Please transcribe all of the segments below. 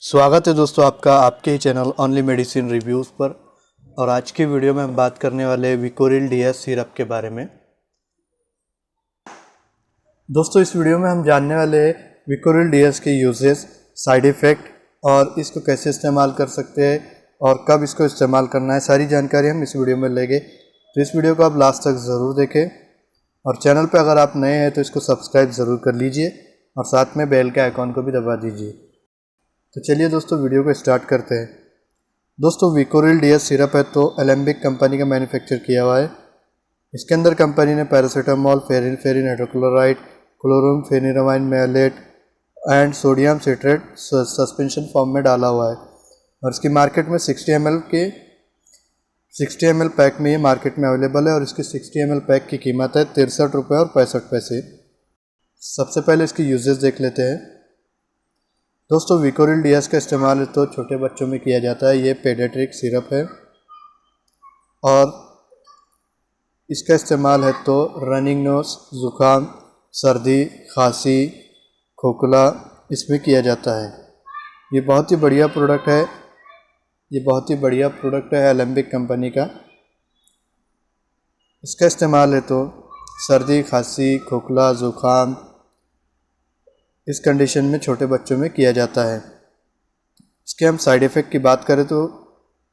स्वागत है दोस्तों आपका आपके ही चैनल ओनली मेडिसिन रिव्यूज़ पर। और आज की वीडियो में हम बात करने वाले हैं विकोरिल DS सिरप के बारे में। दोस्तों इस वीडियो में हम जानने वाले हैं विकोरिल DS के यूजेस, साइड इफ़ेक्ट और इसको कैसे इस्तेमाल कर सकते हैं और कब इसको इस्तेमाल करना है, सारी जानकारी हम इस वीडियो में लेंगे। तो इस वीडियो को आप लास्ट तक ज़रूर देखें और चैनल पर अगर आप नए हैं तो इसको सब्सक्राइब ज़रूर कर लीजिए और साथ में बेल के आइकॉन को भी दबा दीजिए। तो चलिए दोस्तों वीडियो को स्टार्ट करते हैं। दोस्तों विकोरिल DS सिरप है तो एलेम्बिक कंपनी का मैन्युफैक्चर किया हुआ है। इसके अंदर कंपनी ने paracetamol, phenylephrine hydrochloride, chlorpheniramine maleate and sodium citrate suspension form में डाला हुआ है और इसकी मार्केट में 60 ml पैक में ये मार्केट में अवेलेबल है और इसकी 60 ml पैक की कीमत है 63 रुपये और 65 पैसे। सबसे पहले इसकी यूजेस देख लेते हैं। दोस्तों विकोरिल DS का इस्तेमाल तो छोटे बच्चों में किया जाता है। ये पेडियाट्रिक सिरप है और इसका इस्तेमाल है तो रनिंग नोज, ज़ुकाम, सर्दी, खांसी, खोखला इसमें किया जाता है। ये बहुत ही बढ़िया प्रोडक्ट है एलेम्बिक कंपनी का। इसका इस्तेमाल है तो सर्दी, खांसी, खोखला, ज़ुकाम इस कंडीशन में छोटे बच्चों में किया जाता है। इसके हम साइड इफ़ेक्ट की बात करें तो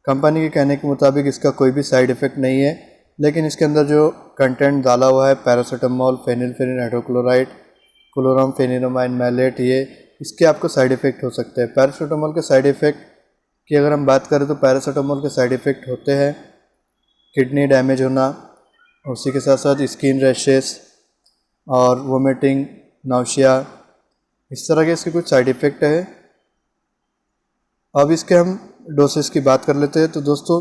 कंपनी के कहने के मुताबिक इसका कोई भी साइड इफ़ेक्ट नहीं है, लेकिन इसके अंदर जो कंटेंट डाला हुआ है paracetamol, phenyl hydrochloride, chlorpheniramine mallet, ये इसके आपको साइड इफ़ेक्ट हो सकते हैं। पैरासीटामोल के साइड इफ़ेक्ट की अगर हम बात करें तो पैरासीटामोल के साइड इफ़ेक्ट होते हैं किडनी डैमेज होना, उसी के साथ साथ स्किन रैशेस और वोमिटिंग, नाउशिया, इस तरह के इसके कुछ साइड इफ़ेक्ट है। अब इसके हम डोसेस की बात कर लेते हैं। तो दोस्तों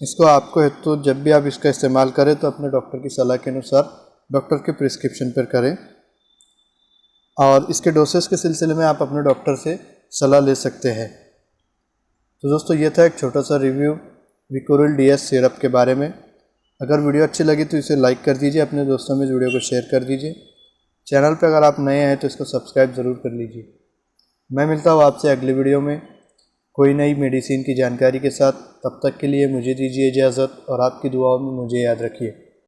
इसको आपको है तो जब भी आप इसका इस्तेमाल करें तो अपने डॉक्टर की सलाह के अनुसार डॉक्टर के प्रिस्क्रिप्शन पर करें और इसके डोसेस के सिलसिले में आप अपने डॉक्टर से सलाह ले सकते हैं। तो दोस्तों ये था एक छोटा सा रिव्यू विकोरिल DS सिरप के बारे में। अगर वीडियो अच्छी लगी तो इसे लाइक कर दीजिए, अपने दोस्तों में इस वीडियो को शेयर कर दीजिए। चैनल पर अगर आप नए हैं तो इसको सब्सक्राइब ज़रूर कर लीजिए। मैं मिलता हूँ आपसे अगली वीडियो में कोई नई मेडिसिन की जानकारी के साथ। तब तक के लिए मुझे दीजिए इजाज़त और आपकी दुआओं में मुझे याद रखिए।